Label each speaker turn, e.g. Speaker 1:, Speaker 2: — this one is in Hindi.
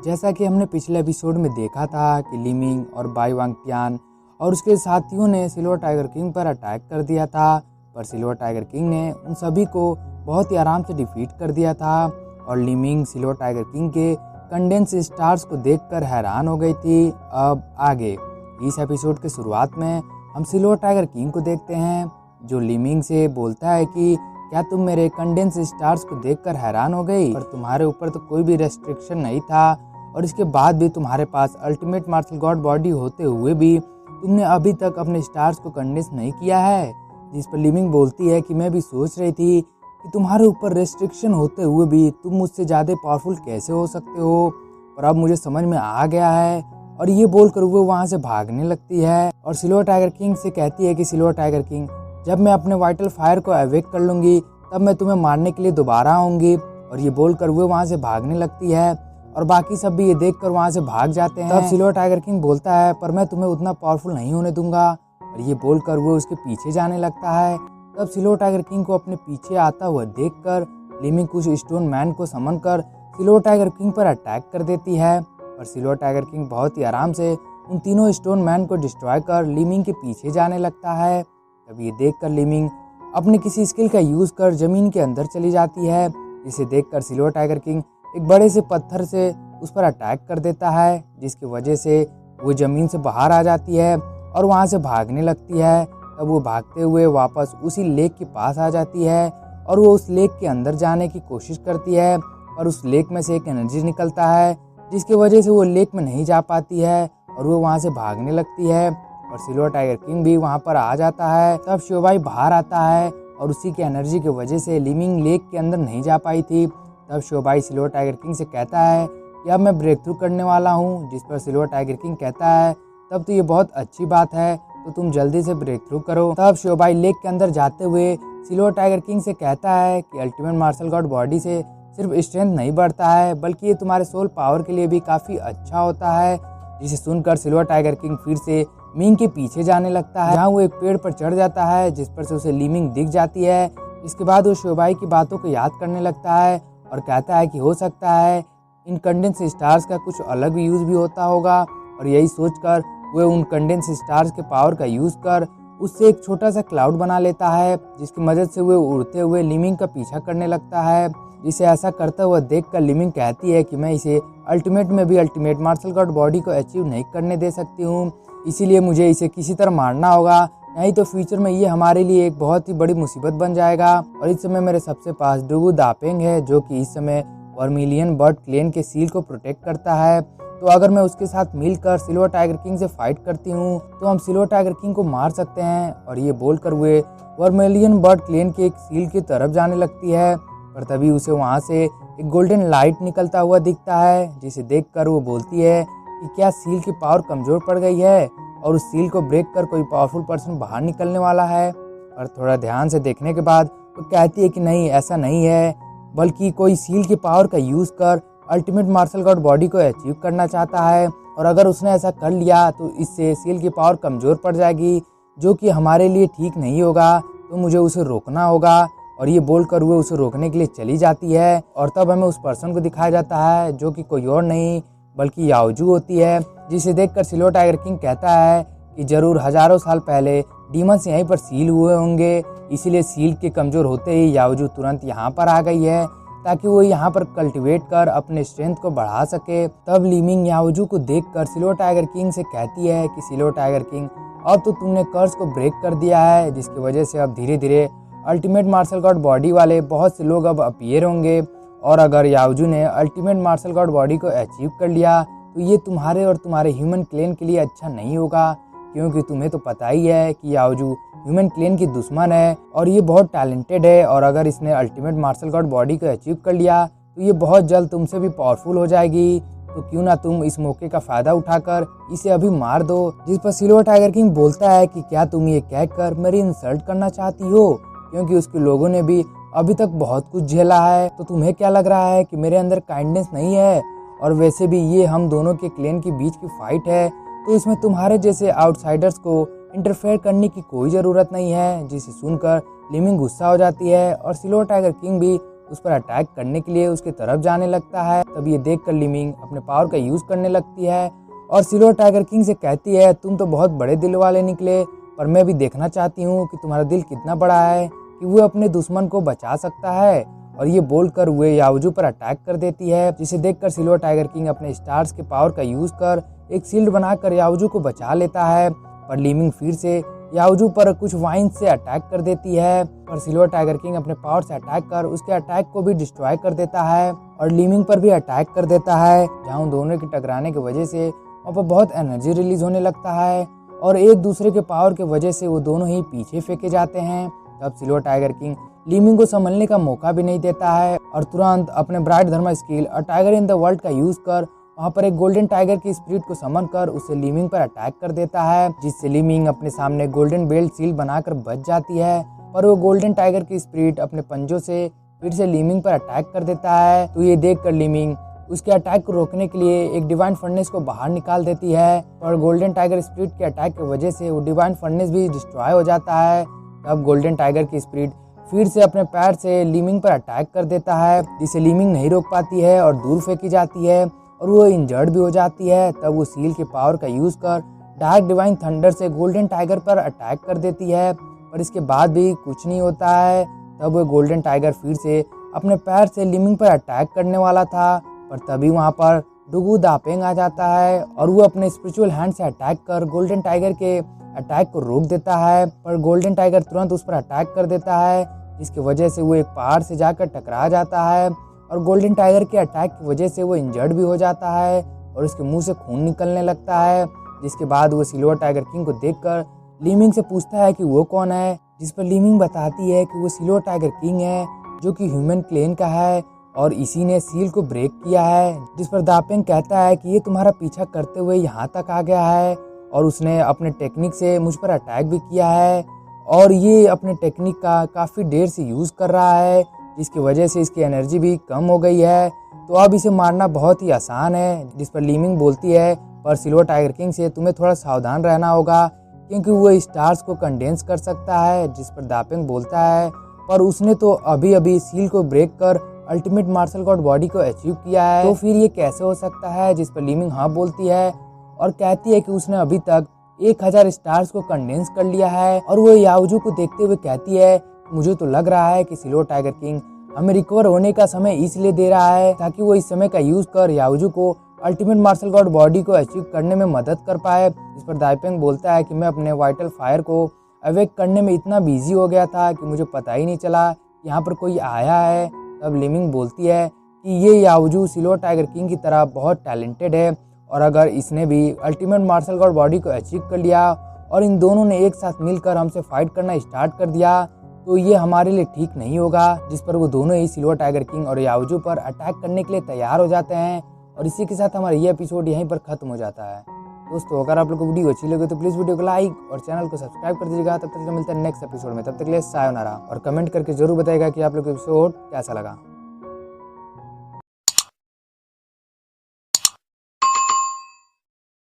Speaker 1: जैसा कि हमने पिछले एपिसोड में देखा था कि लीमिंग और बाई वांगटियान और उसके साथियों ने सिल्वर टाइगर किंग पर अटैक कर दिया था, पर सिल्वर टाइगर किंग ने उन सभी को बहुत ही आराम से डिफीट कर दिया था। और लीमिंग सिल्वर टाइगर किंग के कंडेंस स्टार्स को देखकर हैरान हो गई थी। अब आगे इस एपिसोड के शुरुआत में हम सिल्वर टाइगर किंग को देखते हैं, जो लीमिंग से बोलता है कि क्या तुम मेरे कंडेंस स्टार्स को देखकर हैरान हो गई? पर तुम्हारे ऊपर तो कोई भी रेस्ट्रिक्शन नहीं था और इसके बाद भी तुम्हारे पास अल्टीमेट मार्शल गॉड बॉडी होते हुए भी तुमने अभी तक अपने स्टार्स को कंडेंस नहीं किया है। जिस पर लीमिंग बोलती है कि मैं भी सोच रही थी कि तुम्हारे ऊपर रेस्ट्रिक्शन होते हुए भी तुम मुझसे ज़्यादा पावरफुल कैसे हो सकते हो, पर अब मुझे समझ में आ गया है। और ये बोलकर वो वहाँ से भागने लगती है और सिल्वर टाइगर किंग से कहती है कि सिल्वर टाइगर किंग, जब मैं अपने वाइटल फायर को अवेक कर लूँगी तब मैं तुम्हें मारने के लिए दोबारा आऊँगी। और ये बोलकर वो वहाँ से भागने लगती है और बाकी सब भी ये देखकर वहाँ से भाग जाते हैं। तब सिल्वर टाइगर किंग बोलता है, पर मैं तुम्हें उतना पावरफुल नहीं होने दूंगा। और ये बोलकर वो उसके पीछे जाने लगता है। तब सिल्वर टाइगर किंग को अपने पीछे आता हुआ देखकर लीमिंग कुछ स्टोन मैन को समन कर सिल्वर टाइगर किंग पर अटैक कर देती है। और सिल्वर टाइगर किंग बहुत ही आराम से उन तीनों स्टोन मैन को डिस्ट्रॉय कर लीमिंग के पीछे जाने लगता है। तब ये देखकर लीमिंग अपने किसी स्किल का यूज़ कर ज़मीन के अंदर चली जाती है, जिसे देखकर सिल्वर टाइगर किंग एक बड़े से पत्थर से उस पर अटैक कर देता है, जिसकी वजह से वो ज़मीन से बाहर आ जाती है और वहाँ से भागने लगती है। तब वो भागते हुए वापस उसी लेक के पास आ जाती है और वो उस लेक के अंदर जाने की कोशिश करती है, पर उस लेक में से एक एनर्जी निकलता है, जिसकी वजह से वो लेक में नहीं जा पाती है और वो वहाँ से भागने लगती है। और सिल्वर टाइगर किंग भी वहाँ पर आ जाता है। तब शिवबाई बाहर आता है और उसी की एनर्जी की वजह से लीमिंग लेक के अंदर नहीं जा पाई थी। तब शिवबाई सिल्वर टाइगर किंग से कहता है कि अब मैं ब्रेक थ्रू करने वाला हूँ, जिस पर सिल्वर टाइगर किंग कहता है तब तो ये बहुत अच्छी बात है, तो तुम जल्दी से ब्रेक थ्रू करो। तब शिवबाई लेक के अंदर जाते हुए सिल्वर टाइगर किंग से कहता है कि अल्टीमेट मार्शल गॉड बॉडी से सिर्फ स्ट्रेंथ नहीं बढ़ता है, बल्कि ये तुम्हारे सोल पावर के लिए भी काफ़ी अच्छा होता है। जिसे सुनकर सिल्वर टाइगर किंग फिर से मिंग के पीछे जाने लगता है, जहाँ वो एक पेड़ पर चढ़ जाता है, जिस पर से उसे लीमिंग दिख जाती है। इसके बाद वो शिवबाई की बातों को याद करने लगता है और कहता है कि हो सकता है इन कंडेंस स्टार्स का कुछ अलग यूज़ भी होता होगा। और यही सोचकर वो उन कंडेंस स्टार्स के पावर का यूज़ कर उससे एक छोटा सा क्लाउड बना लेता है, जिसकी मदद से वो उड़ते हुए लीमिंग का पीछा करने लगता है। जिसे ऐसा करता हुआ देखकर लीमिंग कहती है कि मैं इसे अल्टीमेट में भी अल्टीमेट मार्शल गॉड बॉडी को अचीव नहीं करने दे सकती हूँ, इसीलिए मुझे इसे किसी तरह मारना होगा, नहीं तो फ्यूचर में ये हमारे लिए एक बहुत ही बड़ी मुसीबत बन जाएगा। और इस समय मेरे सबसे पास डुगू दापेंग है, जो कि इस समय वर्मिलियन बर्ड क्लेन के सील को प्रोटेक्ट करता है। तो अगर मैं उसके साथ मिलकर सिल्वर टाइगर किंग से फाइट करती हूँ तो हम सिल्वर टाइगर किंग को मार सकते हैं। और ये बोलकर वे वर्मिलियन बर्ड क्लेन के एक सील की तरफ जाने लगती है, पर तभी उसे वहाँ से एक गोल्डन लाइट निकलता हुआ दिखता है, जिसे देखकर वो बोलती है कि क्या सील की पावर कमज़ोर पड़ गई है और उस सील को ब्रेक कर कोई पावरफुल पर्सन बाहर निकलने वाला है। और थोड़ा ध्यान से देखने के बाद वो कहती है कि नहीं, ऐसा नहीं है, बल्कि कोई सील की पावर का यूज़ कर अल्टीमेट मार्शल गॉड बॉडी को अचीव करना चाहता है। और अगर उसने ऐसा कर लिया तो इससे सील की पावर कमज़ोर पड़ जाएगी, जो कि हमारे लिए ठीक नहीं होगा, तो मुझे उसे रोकना होगा। और ये बोलकर वो उसे रोकने के लिए चली जाती है। और तब हमें उस पर्सन को दिखाया जाता है, जो कि कोई और नहीं बल्कि याओजू होती है, जिसे देखकर सिल्वर टाइगर किंग कहता है कि ज़रूर हज़ारों साल पहले डीमंस यहीं पर सील हुए होंगे, इसीलिए सील के कमज़ोर होते ही याओजू तुरंत यहाँ पर आ गई है, ताकि वो यहाँ पर कल्टिवेट कर अपने स्ट्रेंथ को बढ़ा सके। तब लीमिंग याओजू को देखकर सिल्वर टाइगर किंग से कहती है कि सिल्वर टाइगर किंग, अब तो तुमने कर्स को ब्रेक कर दिया है, जिसकी वजह से अब धीरे धीरे अल्टीमेट मार्शल गॉड बॉडी वाले बहुत से लोग अब अपीयर होंगे। और अगर याओजू ने अल्टीमेट मार्शल गॉड बॉडी को अचीव कर लिया तो ये तुम्हारे और तुम्हारे ह्यूमन क्लेन के लिए अच्छा नहीं होगा, क्योंकि तुम्हें तो पता ही है कि याओजू ह्यूमन क्लेन की दुश्मन है और ये बहुत टैलेंटेड है। और अगर इसने अल्टीमेट मार्शल गॉड बॉडी को अचीव कर लिया तो ये बहुत जल्द तुमसे भी पावरफुल हो जाएगी, तो क्यों ना तुम इस मौके का फ़ायदा उठाकर इसे अभी मार दो। जिस पर सिल्वर टाइगर किंग बोलता है कि क्या तुम ये कहकर मेरी इंसल्ट करना चाहती हो, क्योंकि उसके लोगों ने भी अभी तक बहुत कुछ झेला है, तो तुम्हें क्या लग रहा है कि मेरे अंदर काइंडनेस नहीं है? और वैसे भी ये हम दोनों के क्लेन के बीच की फाइट है, तो इसमें तुम्हारे जैसे आउटसाइडर्स को इंटरफेयर करने की कोई ज़रूरत नहीं है। जिसे सुनकर लीमिंग गुस्सा हो जाती है और सिल्वर टाइगर किंग भी उस पर अटैक करने के लिए उसकी तरफ जाने लगता है। तब ये देखकर लीमिंग अपने पावर का यूज करने लगती है और सिल्वर टाइगर किंग से कहती है, तुम तो बहुत बड़े दिल वाले निकले, पर मैं भी देखना चाहती हूँ कि तुम्हारा दिल कितना बड़ा है कि वो अपने दुश्मन को बचा सकता है। और ये बोलकर वो याओजू पर अटैक कर देती है, जिसे देखकर सिल्वर टाइगर किंग अपने स्टार्स के पावर का यूज कर एक शील्ड बनाकर याओजू को बचा लेता है। पर लीमिंग फिर से याओजू पर कुछ वाइन्स से अटैक कर देती है, पर सिल्वर टाइगर किंग अपने पावर से अटैक कर उसके अटैक को भी डिस्ट्रॉय कर देता है और लीमिंग पर भी अटैक कर देता है, जहाँ उन दोनों के टकराने की वजह से वहाँ पर बहुत एनर्जी रिलीज होने लगता है और एक दूसरे के पावर की वजह से वो दोनों ही पीछे फेंके जाते हैं। तब सिल्वर टाइगर किंग लीमिंग को संभलने का मौका भी नहीं देता है और तुरंत अपने ब्राइट धर्मा स्किल और टाइगर इन द वर्ल्ड का यूज कर वहाँ पर एक गोल्डन टाइगर की स्पिरिट को समन कर उसे लीमिंग पर अटैक कर देता है, जिससे लीमिंग अपने सामने गोल्डन बेल्ट सील बनाकर बच जाती है। पर वो गोल्डन टाइगर की स्पिरिट अपने पंजों से फिर से लीमिंग पर अटैक कर देता है। तो ये देखकर लीमिंग उसके अटैक को रोकने के लिए एक डिवाइन फर्नेस को बाहर निकाल देती है और गोल्डन टाइगर स्पिरिट के अटैक की वजह से वो डिवाइन फर्नेस भी डिस्ट्रॉय हो जाता है। तब गोल्डन टाइगर की स्पिरिट फिर से अपने पैर से लीमिंग पर अटैक कर देता है, जिसे लीमिंग नहीं रोक पाती है और दूर फेंकी जाती है और वो इंजर्ड भी हो जाती है। तब वो सील के पावर का यूज कर डार्क डिवाइन थंडर से गोल्डन टाइगर पर अटैक कर देती है, पर इसके बाद भी कुछ नहीं होता है। तब वो गोल्डन टाइगर फिर से अपने पैर से लीमिंग पर अटैक करने वाला था, पर तभी वहाँ पर डुगू दापेंग आ जाता है और वो अपने स्पिरिचुअल हैंड से अटैक कर गोल्डन टाइगर के अटैक को रोक देता है। पर गोल्डन टाइगर तुरंत उस पर अटैक कर देता है, जिसकी वजह से वो एक पहाड़ से जाकर टकरा जाता है और गोल्डन टाइगर के अटैक की वजह से वो इंजर्ड भी हो जाता है और उसके मुंह से खून निकलने लगता है। जिसके बाद वो सिल्वर टाइगर किंग को देखकर लीमिंग से पूछता है कि वो कौन है, जिस पर लीमिंग बताती है कि वो सिल्वर टाइगर किंग है, जो कि ह्यूमन क्लेन का है और इसी ने सील को ब्रेक किया है। जिस पर दापेंग कहता है कि ये तुम्हारा पीछा करते हुए यहाँ तक आ गया है और उसने अपने टेक्निक से मुझ पर अटैक भी किया है और ये अपने टेक्निक का काफ़ी देर से यूज़ कर रहा है, जिसकी वजह से इसकी एनर्जी भी कम हो गई है, तो अब इसे मारना बहुत ही आसान है। जिस पर लीमिंग बोलती है, पर सिल्वर टाइगर किंग से तुम्हें थोड़ा सावधान रहना होगा क्योंकि वो स्टार्स को कंडेंस कर सकता है। जिस पर दापेंग बोलता है, पर उसने तो अभी अभी सील को ब्रेक कर अल्टीमेट मार्शल गॉड बॉडी को अचीव किया है, तो फिर ये कैसे हो सकता है। जिस पर लीमिंग हाँ बोलती है और कहती है कि उसने अभी तक 1000 स्टार्स को कंडेंस कर लिया है और वो याओजू को देखते हुए कहती है, मुझे तो लग रहा है कि सिल्वर टाइगर किंग हमें रिकवर होने का समय इसलिए दे रहा है ताकि वो इस समय का यूज कर याओजू को अल्टीमेट मार्शल गॉड बॉडी को अचीव करने में मदद कर पाए। इस पर दापेंग बोलता है कि मैं अपने वाइटल फायर को अवेक करने में इतना बिजी हो गया था कि मुझे पता ही नहीं चला यहाँ पर कोई आया है। तब लीमिंग बोलती है कि ये याओजू सिल्वर टाइगर किंग की तरह बहुत टैलेंटेड है और अगर इसने भी अल्टीमेट मार्शल गॉड बॉडी को अचीव कर लिया और इन दोनों ने एक साथ मिलकर हमसे फाइट करना स्टार्ट कर दिया तो ये हमारे लिए ठीक नहीं होगा। जिस पर वो दोनों ही सिल्वर टाइगर किंग और याओजू पर अटैक करने के लिए तैयार हो जाते हैं और इसी के साथ हमारा ये एपिसोड यहीं पर खत्म हो जाता है। दोस्तों अगर आप लोग को वीडियो अच्छी लगे तो प्लीज़ वीडियो को लाइक और चैनल को सब्सक्राइब कर दीजिएगा। तब तक मिलते हैं नेक्स्ट एपिसोड में, तब तक के लिए सायोनारा और कमेंट करके जरूर बताइएगा कि आप लोग को एपिसोड कैसा लगा।